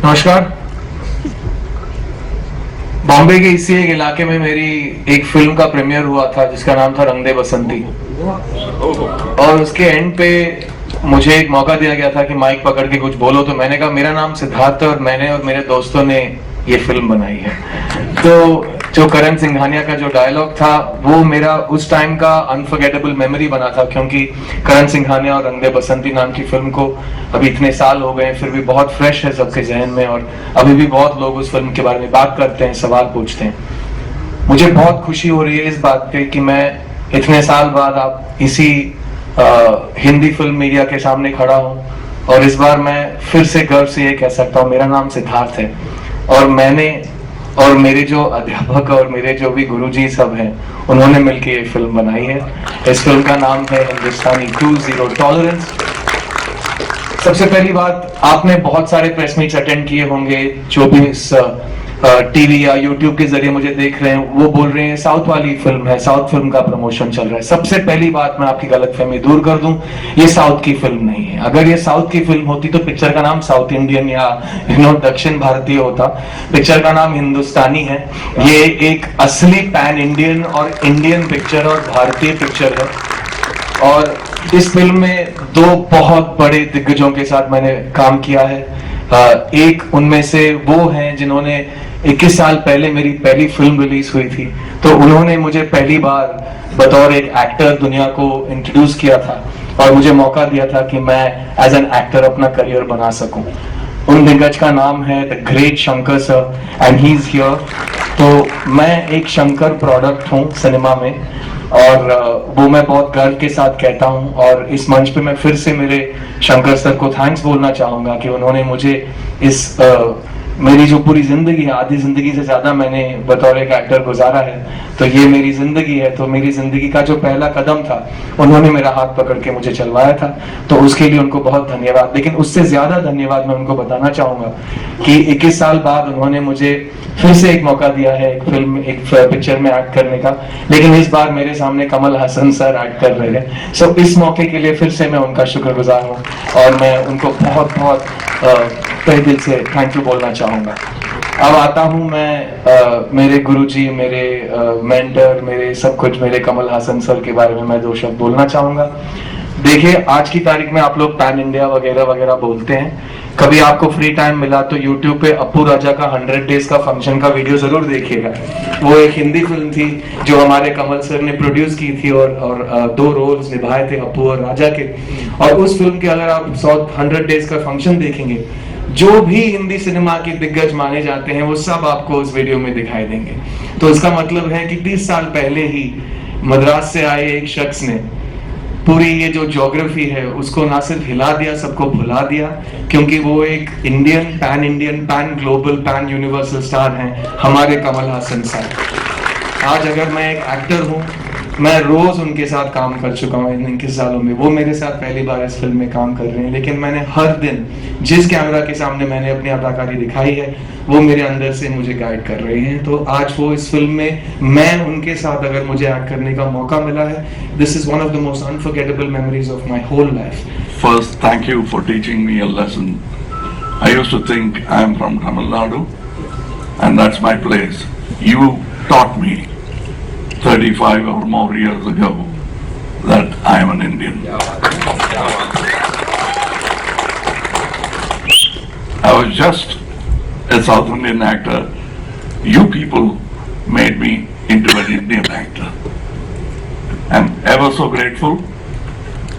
नमस्कार। बॉम्बे के इसी एक इलाके में मेरी एक फिल्म का प्रीमियर हुआ था जिसका नाम था रंग दे बसंती। और उसके एंड पे मुझे एक मौका दिया गया था कि माइक पकड़ के कुछ बोलो, तो मैंने कहा मेरा नाम सिद्धार्थ है और मैंने और मेरे दोस्तों ने ये फिल्म बनाई है। तो जो करण सिंघानिया का जो डायलॉग था वो मेरा उस टाइम का अनफॉरगेटेबल मेमोरी बना था, क्योंकि करण सिंघानिया और रंग दे बसंती नाम की फिल्म को अभी इतने साल हो गए फिर भी बहुत फ्रेश है सबके जहन में, और अभी भी बहुत लोग उस फिल्म के बारे में बात करते हैं, सवाल पूछते हैं। मुझे बहुत खुशी हो रही है इस बात पे कि मैं इतने साल बाद आप इसी हिंदी फिल्म मीडिया के सामने खड़ा हूँ, और इस बार मैं फिर से गर्व से ये कह सकता हूँ मेरा नाम सिद्धार्थ है, और मैंने और मेरे जो अध्यापक और मेरे जो भी गुरुजी सब हैं उन्होंने मिलकर ये फिल्म बनाई है। इस फिल्म का नाम है हिंदुस्तानी 2 जीरो टॉलरेंस। सबसे पहली बात, आपने बहुत सारे प्रेस मीट्स अटेंड किए होंगे, जो भी इस टीवी या यूट्यूब के जरिए मुझे देख रहे हैं वो बोल रहे हैं साउथ वाली फिल्म है, साउथ फिल्म का प्रमोशन चल रहा है। सबसे पहली बात मैं आपकी गलतफहमी दूर कर दूं, ये साउथ की फिल्म नहीं है। अगर ये साउथ की फिल्म होती तो पिक्चर का नाम साउथ इंडियन या दक्षिण भारतीय होता। पिक्चर का नाम हिंदुस्तानी है। ये एक असली पैन इंडियन और इंडियन पिक्चर और भारतीय पिक्चर है। और इस फिल्म में दो बहुत बड़े दिग्गजों के साथ मैंने काम किया है। एक उनमें से वो हैं जिन्होंने 21 साल पहले मेरी पहली फिल्म रिलीज हुई थी, तो उन्होंने मुझे पहली बार बतौर एक एक्टर दुनिया को इंट्रोड्यूस किया था और मुझे मौका दिया था कि मैं एज एन एक्टर अपना करियर बना सकूं। उन दिग्गज का नाम है the great Shankar sir and he is here. तो मैं एक शंकर प्रोडक्ट हूं सिनेमा में, और वो मैं बहुत गर्व के साथ कहता हूं। और इस मंच पे मैं फिर से मेरे शंकर सर को थैंक्स बोलना चाहूंगा कि उन्होंने मुझे इस मेरी जो पूरी जिंदगी है, आधी जिंदगी से ज्यादा मैंने बतौर एक एक्टर गुजारा है, तो ये मेरी जिंदगी है। तो मेरी जिंदगी का जो पहला कदम था उन्होंने मेरा हाथ पकड़ के मुझे चलवाया था, तो उसके लिए उनको बहुत धन्यवाद। लेकिन उससे ज्यादा धन्यवाद मैं उनको बताना चाहूंगा कि 21 साल बाद उन्होंने मुझे फिर से एक मौका दिया है एक पिक्चर में एक्ट करने का, लेकिन इस बार मेरे सामने कमल हसन सर एक्ट कर रहे हैं। सो इस मौके के लिए फिर से मैं उनका शुक्रगुजार हूँ और मैं उनको बहुत बहुत तहे दिल से थैंक यू बोलना चाहूंगा। अब आता हूं मैं मेरे गुरुजी, मेरे मेंटर, मेरे सब कुछ, मेरे कमल हासन सर के बारे में मैं दो शब्द बोलना चाहूंगा। देखिए, आज की तारीख में आप लोग पैन इंडिया वगैरह वगैरह बोलते हैं। कभी आपको फ्री टाइम मिला तो यूट्यूब पे अप्पू राजा का 100 डेज का फंक्शन का वीडियो जरूर देखिएगा। वो एक हिंदी फिल्म थी जो हमारे कमल सर ने प्रोड्यूस की थी, और दो रोल्स निभाए थे अप्पू और राजा के। और उस फिल्म के अगर आप 100 डेज का फंक्शन देखेंगे, जो भी हिंदी सिनेमा के दिग्गज माने जाते हैं वो सब आपको उस वीडियो में दिखाई देंगे। तो इसका मतलब है कि 30 साल पहले ही मद्रास से आए एक शख्स ने पूरी ये जो ज्योग्राफी है उसको ना सिर्फ हिला दिया, सबको भुला दिया, क्योंकि वो एक Indian, pan global, pan universal star हैं, हमारे कमल हासन साहब। आज अगर मैं एक एक्टर हूँ, मैं रोज उनके साथ काम कर चुका हूँ इन 21 सालों में। वो मेरे साथ पहली बार इस फिल्म में काम कर रहे हैं, लेकिन मैंने हर दिन जिस कैमरा के सामने मैंने अपनी अदाकारी दिखाई है वो मेरे अंदर से मुझे गाइड कर रहे हैं। तो आज वो इस फिल्म में मैं उनके साथ अगर मुझे एक्ट करने का मौका मिला है, this is one of the most unforgettable memories of my whole life. First, thank you for teaching me a lesson. I used to think I am from Tamil Nadu and that's my place. You taught me 35 or more years ago that I am an Indian. I was just a South Indian actor. You people made me into an Indian actor. I'm ever so grateful.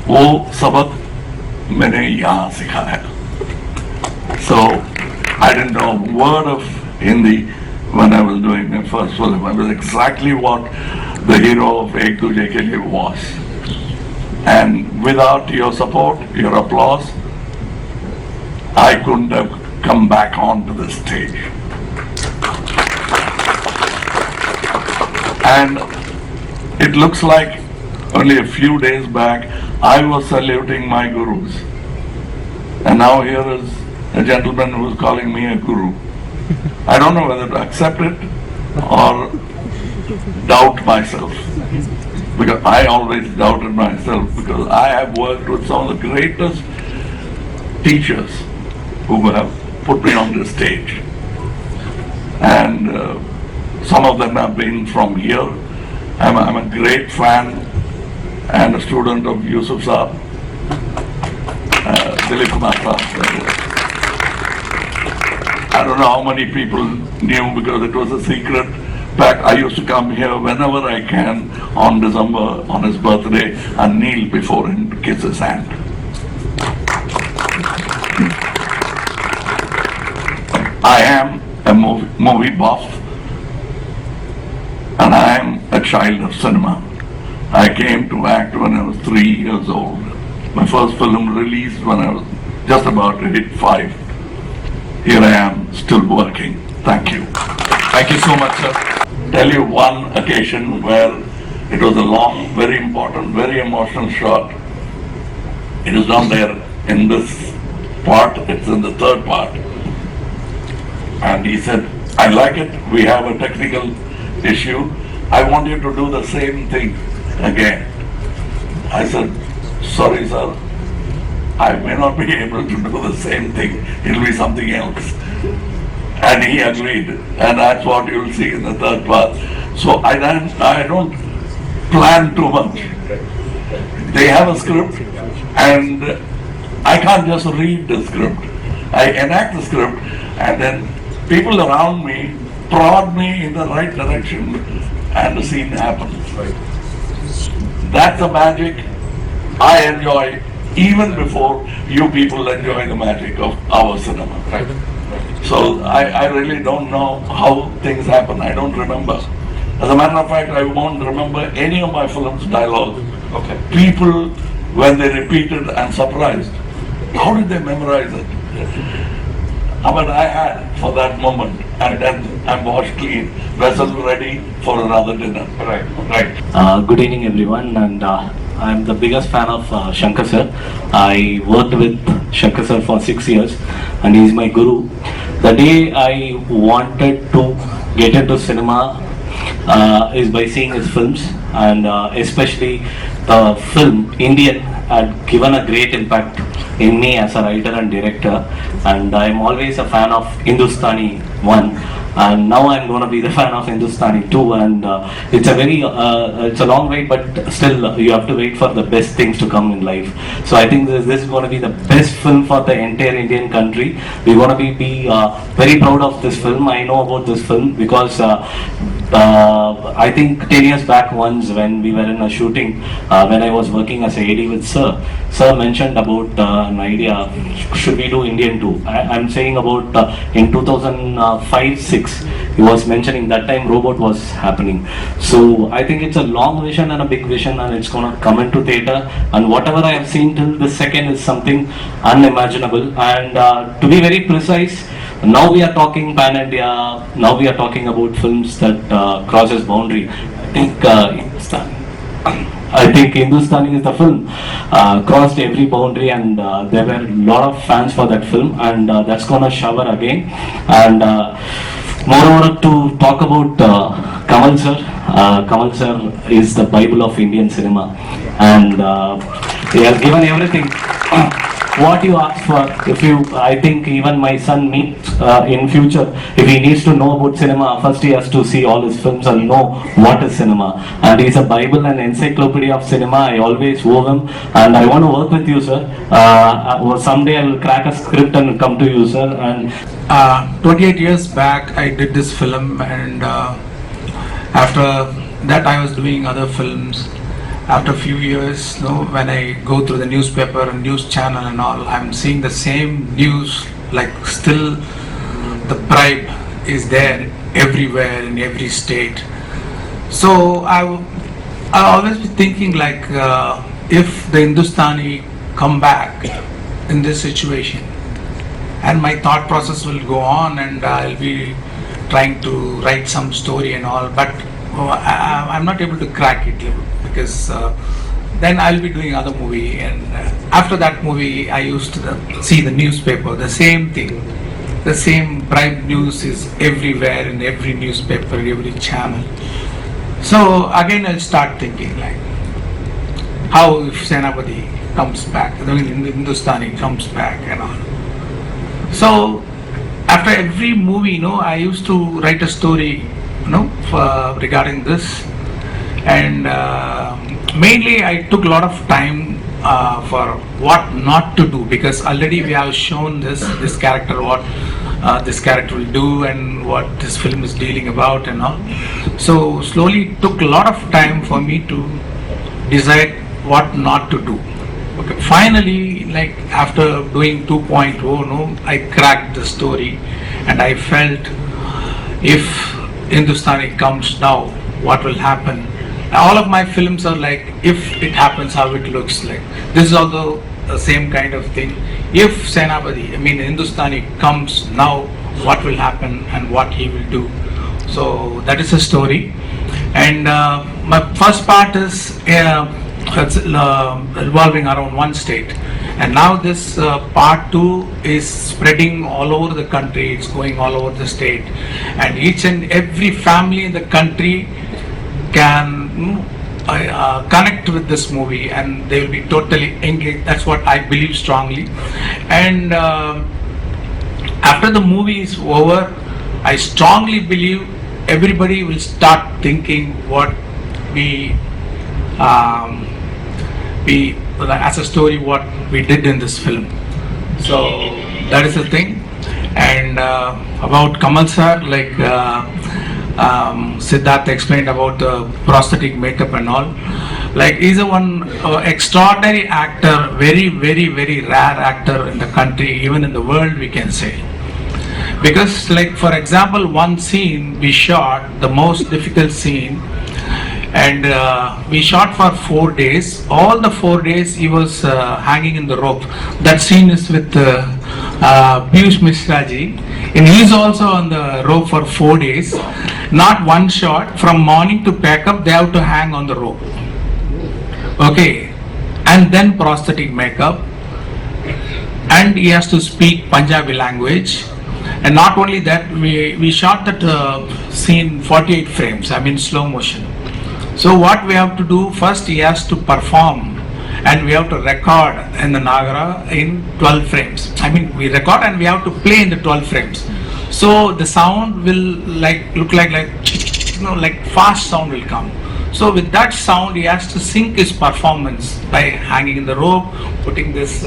वो सबक मैंने यहाँ सीखा है. So I didn't know a word of Hindi when I was doing my first film. I was exactly what the hero of Ek Duje Ke Liye was. And without your support, your applause, I couldn't have come back onto the stage. And it looks like only a few days back I was saluting my gurus. And now here is a gentleman who is calling me a guru. I don't know whether to accept it or doubt myself, because I always doubted myself, because I have worked with some of the greatest teachers who have put me on this stage. And some of them have been from here. I'm a great fan and a student of Yusuf Saab, Dilip Kumar Saab. I don't know how many people knew because it was a secret. In fact, I used to come here whenever I can on December, on his birthday, and kneel before him to kiss his hand. I am a movie buff, and I am a child of cinema. I came to act when I was 3 years old. My first film released when I was just about to hit 5. Here I am, still working. Thank you. Thank you so much, sir. Tell you one occasion where it was a long, very important, very emotional shot. It is not there in this part, it's in the third part. And he said, I like it, we have a technical issue. I want you to do the same thing again. I said, sorry sir, I may not be able to do the same thing, it'll be something else. And he agreed, and that's what you'll see in the third part. So I don't plan too much. They have a script, and I can't just read the script. I enact the script, and then people around me prod me in the right direction, and the scene happens. That's the magic I enjoy even before you people enjoy the magic of our cinema. Right. So I really don't know how things happen. I don't remember. As a matter of fact, I won't remember any of my films' dialogue. Okay. People, when they repeated, I'm surprised. How did they memorize it? But I had for that moment, and then I'm washed clean, vessel ready for another dinner. Right. Right. Good evening everyone, and I'm the biggest fan of Shankar sir. I worked with Shankar sir for 6 years and he's my guru. The day I wanted to get into cinema is by seeing his films, and especially the film Indian had given a great impact in me as a writer and director, and I'm always a fan of Hindustani 1, and now I'm going to be the fan of Hindustani 2, and it's a long wait, but still you have to wait for the best things to come in life. So I think this is going to be the best film for the entire Indian country. We're going to be very proud of this film. I know about this film because I think 10 years back once when we were in a shooting, when I was working as a AD with Sir mentioned about an idea, should we do Indian 2? I'm saying about in 2005-6, he was mentioning that time robot was happening. So I think it's a long vision and a big vision, and it's going to come into theatre, and whatever I have seen till this second is something unimaginable. And to be very precise, now we are talking pan-India, now we are talking about films that crosses boundary. I think Hindustani is the film, crossed every boundary, and there were a lot of fans for that film, and that's gonna shower again. And moreover, to talk about Kamal sir is the Bible of Indian cinema, and he has given everything. What you ask for, I think even my son meets in future, if he needs to know about cinema, first he has to see all his films and know what is cinema. And he's a Bible and encyclopedia of cinema. I always owe him, and I want to work with you, sir. Someday I will crack a script and come to you, sir. And 28 years back, I did this film, and after that, I was doing other films. After a few years, when I go through the newspaper and news channel and all, I'm seeing the same news, like still the bribe is there everywhere in every state. So I always be thinking like, if the Hindustani come back in this situation, and my thought process will go on, and I'll be trying to write some story and all, but I'm not able to crack it because then I'll be doing other movie, and after that movie I used to see the newspaper, the same thing, the same bribe news is everywhere in every newspaper, every channel. So again I'll start thinking like, how if Senapati comes back, Hindustani comes back and all. So after every movie, I used to write a story, regarding this, and mainly I took a lot of time for what not to do, because already we have shown this character what this character will do and what this film is dealing about and all. So slowly it took a lot of time for me to decide what not to do. Okay, finally, like after doing 2.0, I cracked the story, and I felt if Hindustani comes now, what will happen? All of my films are like, if it happens, how it looks like. This is also the same kind of thing. If Senapati, Hindustani comes now, what will happen and what he will do. So that is a story. And my first part is revolving around one state. And now this part 2 is spreading all over the country. It's going all over the state. And each and every family in the country can connect with this movie, and they will be totally engaged. That's what I believe strongly. And after the movie is over, I strongly believe everybody will start thinking what we as a story what we did in this film. So that is the thing. And about Kamal sir, like Siddharth explained about the prosthetic makeup and all. Like he's a one extraordinary actor, very, very, very rare actor in the country, even in the world, we can say. Because, like for example, one scene we shot, the most difficult scene, and we shot for 4 days. All the 4 days he was hanging in the rope. That scene is with Piyush Mishra ji, and he is also on the rope for 4 days. Not one shot. From morning to pack up, they have to hang on the rope. Okay, and then prosthetic makeup, and he has to speak Punjabi language. And not only that, we shot that scene 48 frames, slow motion. So what we have to do, first he has to perform, and we have to record in the Nagara in 12 frames. We record and we have to play in the 12 frames. So the sound will look like fast sound will come. So with that sound, he has to sync his performance by hanging in the rope, putting this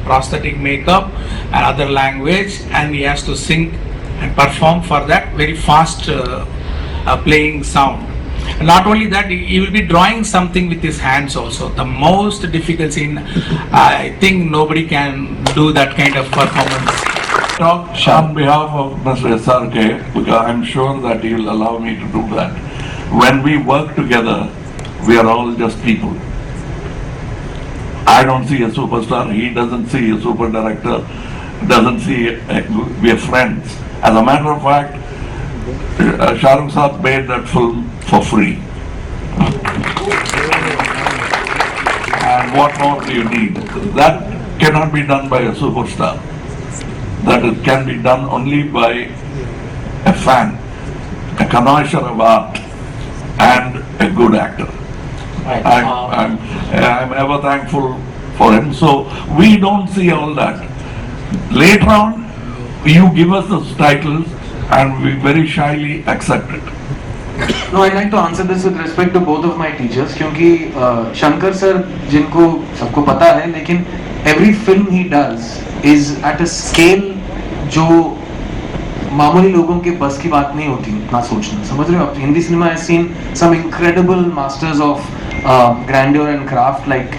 prosthetic makeup and other language, and he has to sync and perform for that very fast playing sound. And not only that, he will be drawing something with his hands also. The most difficult scene, I think nobody can do that kind of performance. Talk on behalf of Mr. SRK, because I'm sure that he will allow me to do that. When we work together, we are all just people. I don't see a superstar, he doesn't see a super director, doesn't see we are friends. As a matter of fact, Shah Rukh Sahab made that film for free. And what more do you need? That cannot be done by a superstar. That it can be done only by a fan, a connoisseur of art, and a good actor. Right. I'm ever thankful for him. So we don't see all that. Later on, you give us those titles, and we very shyly accept it. No, I'd like to answer this with respect to both of my teachers, क्योंकि Shankar sir जिनको सबको पता है, लेकिन every film he does is at a scale जो मामूली लोगों के बस की बात नहीं होती इतना सोचना, समझ रहे हो आप? Hindi cinema has seen some incredible masters of grandeur and craft like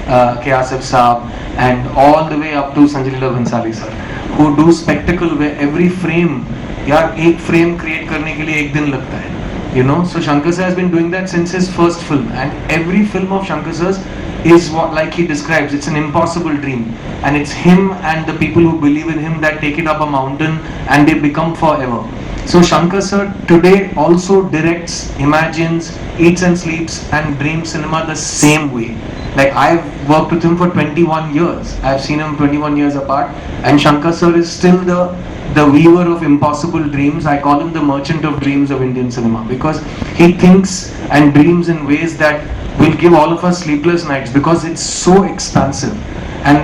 K. Asif Saab and all the way up to Sanjay Leela Bhansali sir, who do spectacle where every frame, यार एक frame create करने के लिए एक दिन लगता है. So Shankar sir has been doing that since his first film, and every film of Shankar sir's is what, like he describes, it's an impossible dream, and it's him and the people who believe in him that take it up a mountain and they become forever. So Shankar sir today also directs, imagines, eats and sleeps and dreams cinema the same way. Like I've worked with him for 21 years. I've seen him 21 years apart, and Shankar sir is still the weaver of impossible dreams. I call him the merchant of dreams of Indian cinema, because he thinks and dreams in ways that will give all of us sleepless nights, because it's so expansive. And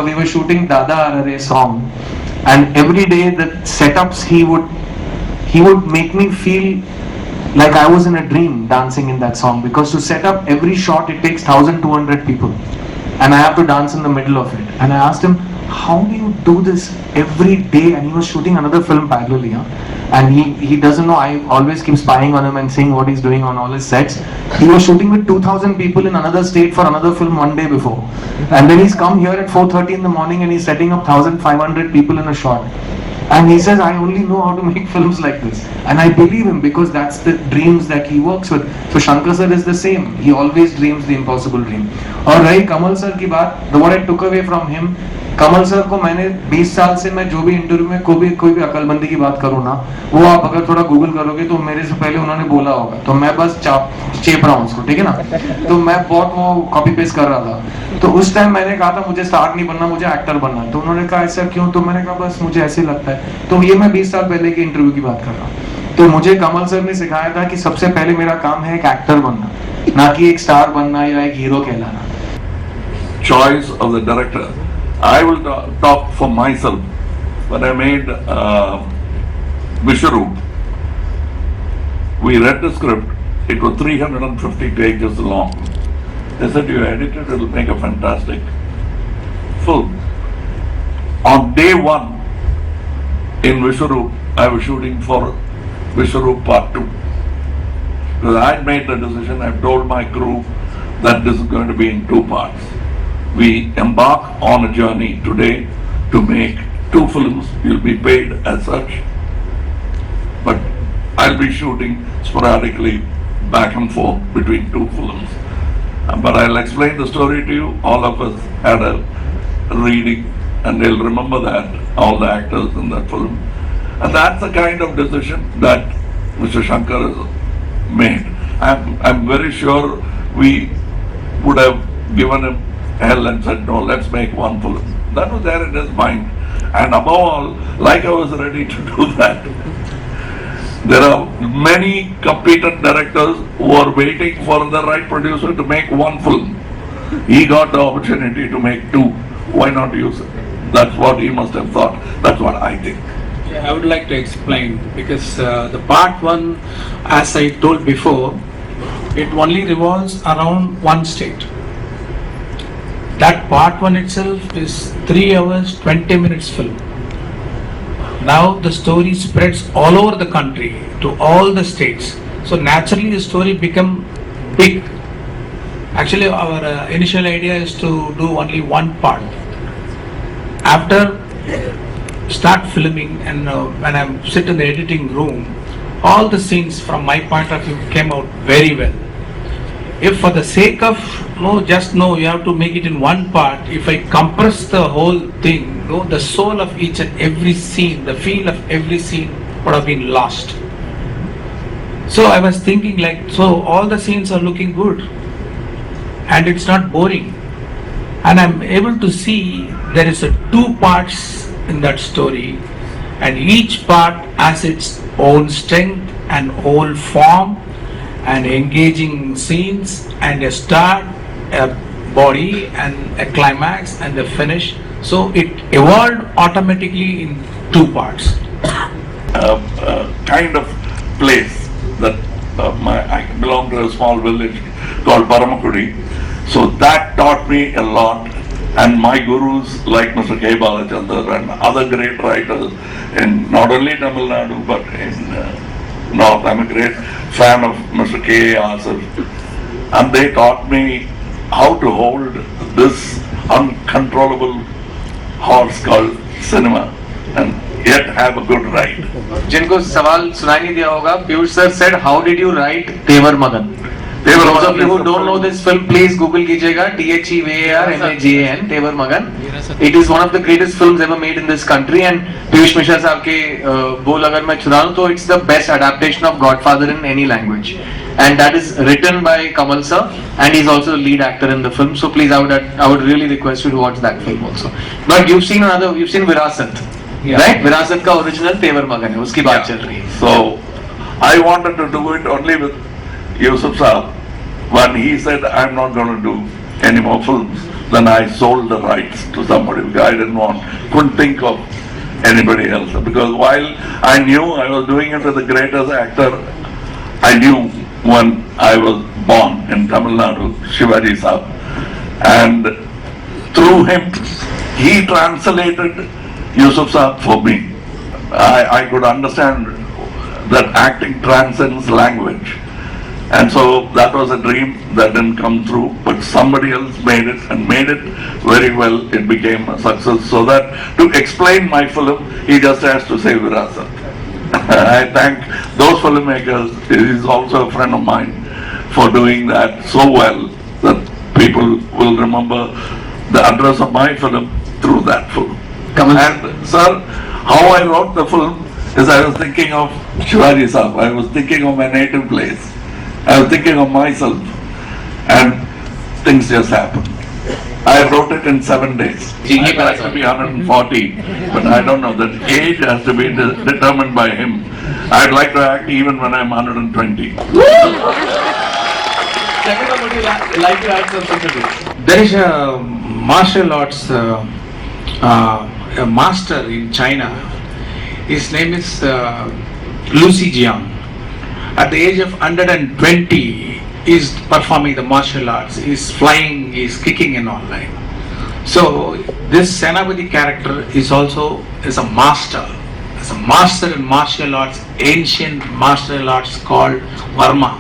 we were shooting Dada Arare song, and every day the setups he would make me feel like I was in a dream dancing in that song, because to set up every shot it takes 1200 people and I have to dance in the middle of it. And I asked him, how do you do this every day? And he was shooting another film parallelly, and he doesn't know, I always keep spying on him and seeing what he's doing on all his sets. He was shooting with 2000 people in another state for another film one day before, and then he's come here at 4:30 in the morning and he's setting up 1500 people in a shot. And he says, I only know how to make films like this. And I believe him, because that's the dreams that he works with. So Shankar sir is the same. He always dreams the impossible dream. और रही कमल sir की बात, what I took away from him, Kamal sir को मैंने 20 साल से, मैं जो भी इंटरव्यू में कोई भी अकलमंदी की बात करूँ ना, वो आप अगर थोड़ा गूगल करोगे तो मेरे से पहले उन्होंने बोला होगा, तो मैं बस चेप रहा हूँ उसको, ठीक है ना। तो मैं बहुत वो कॉपी पेस्ट कर रहा था। तो उस टाइम मैंने कहा था मुझे स्टार नहीं बनना, मुझे एक्टर बनना है। तो उन्होंने कहा ऐसा क्यों? तो मैंने कहा बस मुझे ऐसे लगता है। तो ये मैं 20 साल पहले के इंटरव्यू की बात कर रहा हूँ। तो मुझे कमल सर ने सिखाया था कि सबसे पहले मेरा काम है एक एक्टर बनना, ना कि एक स्टार बनना या एक hero कहलाना। Choice of the director. I will talk for myself. When I made Vishwaroop, we read the script. It was 350 pages long. They said, you edit it, it'll make a fantastic film. On day one in Vishwaroop, I was shooting for Vishwaroop Part 2. Because I had made the decision, I've told my crew that this is going to be in 2 parts. We embark on a journey today to make 2 films. You'll be paid as such. But I'll be shooting sporadically back and forth between 2 films. But I'll explain the story to you. All of us had a reading and they'll remember that, all the actors in that film. And that's the kind of decision that Mr. Shankar has made. I'm very sure we would have given him hell and said, no, let's make 1 film. That was there in his mind. And above all, like I was ready to do that, there are many competent directors who are waiting for the right producer to make 1 film. He got the opportunity to make 2. Why not use it? That's what he must have thought. That's what I think. Yeah, I would like to explain, because the part 1, as I told before, it only revolves around 1 state. That part 1 itself is 3 hours 20 minutes film. Now the story spreads all over the country to all the states. So naturally the story become big. Actually our initial idea is to do only 1 part. After start filming and when I sit in the editing room, all the scenes from my point of view came out very well. If for the sake of you have to make it in 1 part, if I compress the whole thing, the soul of each and every scene, the feel of every scene would have been lost. So I was thinking so all the scenes are looking good and it's not boring. And I'm able to see there is 2 parts in that story, and each part has its own strength and own form and engaging scenes and a start, a body and a climax and a finish. So it evolved automatically in 2 parts. Kind of place that I belong to a small village called Paramakudi. So that taught me a lot. And my gurus like Mr. K. Balachandar and other great writers in not only Tamil Nadu but in North. I'm a great fan of Mr. K. Asif. And they taught me how to hold this uncontrollable horse called cinema and yet have a good ride. जिनको सवाल सुनाई नहीं दिया होगा, Piyush sir said, how did you write Tevar Magan? Tevar Those of Magan you who is don't know this film, please Google कीजिएगा, THEVARMAGAN, Tevar Magan. It is one of the greatest films ever made in this country, and Piyush Mishra साहब के बोल अगर मैं चुरा लूँ तो it's the best adaptation of Godfather in any language. And that is written by Kamal sir, and he's also the lead actor in the film. So please, I would really request you to watch that film also. But you've seen Virasat, right? Virasat का original Tevar Magan है, उसकी बात चल रही है. So I wanted to do it only with Yusuf Saab. When he said, I'm not going to do any more films, then I sold the rights to somebody because I couldn't think of anybody else. Because while I knew I was doing it with the greatest actor, I knew when I was born in Tamil Nadu, Shivaji Saab. And through him, he translated Yusuf Saab for me. I could understand that acting transcends language. And so that was a dream that didn't come through, but somebody else made it and made it very well. It became a success. So that to explain my film, he just has to say Virasat. I thank those filmmakers. He is also a friend of mine for doing that so well that people will remember the address of my film through that film. And sir, how I wrote the film is I was thinking of Shivaji Saab. I was thinking of my native place. I was thinking of myself, and things just happened. I wrote it in 7 days. I'd like to be 140, but I don't know. That age has to be determined by him. I'd like to act even when I'm 120. Second, would you like to add something to this? There is a martial arts a master in China. His name is Lu Zijiang. At the age of 120, he is performing the martial arts. He is flying, he is kicking and all that. So this Senapati character is also a master. Is a master in martial arts, ancient martial arts called Varma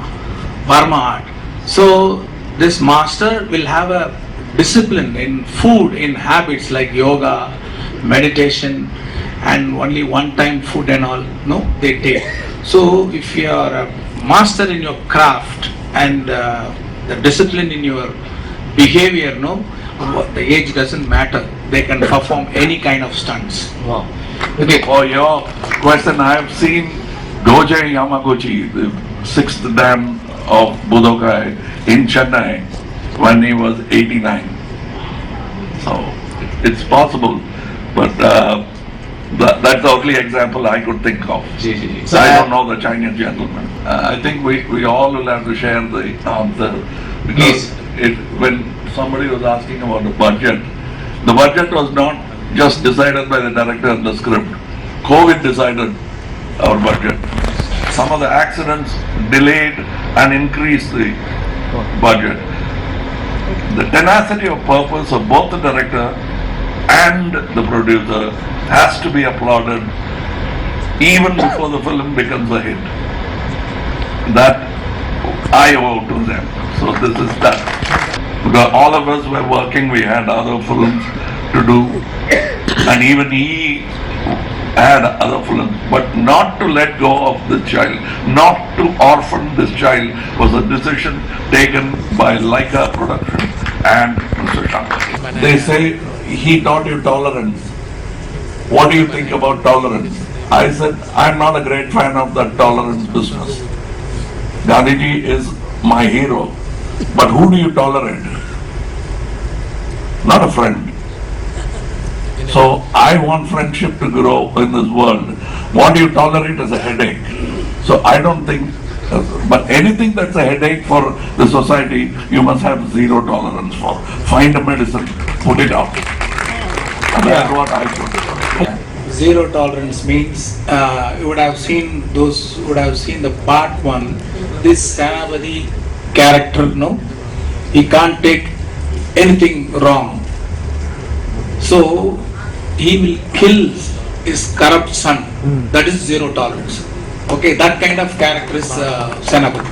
art. So this master will have a discipline in food, in habits like yoga, meditation, and only one time food and all, no, they take. So if you are a master in your craft and the discipline in your behavior, no, the age doesn't matter. They can perform any kind of stunts. Wow. Okay, for your question, I have seen Goje Yamaguchi, the 6th Dan of Budokai in Chennai when he was 89. So it's possible, but that's the only example I could think of. So I don't know the Chinese gentleman. I think we all will have to share the answer because when somebody was asking about the budget was not just decided by the director and the script. COVID decided our budget. Some of the accidents delayed and increased the budget. The tenacity of purpose of both the director and the producer has to be applauded even before the film becomes a hit. That I owe to them. So this is that. Because all of us were working, we had other films to do, and even he had other films, but not to let go of the child, not to orphan this child was a decision taken by Laika Production and Mr. Shankar. They say he taught you tolerance. What do you think about tolerance? I said, I'm not a great fan of that tolerance business. Gandhiji is my hero. But who do you tolerate? Not a friend. So I want friendship to grow in this world. What do you tolerate is a headache. So I don't think, but anything that's a headache for the society, you must have zero tolerance for. Find a medicine, put it out. And that's what I put. Zero tolerance means you would have seen those who would have seen the part 1. This Senapati character, no, he can't take anything wrong. So he will kill his corrupt son. That is zero tolerance. Okay, that kind of character is Senapati.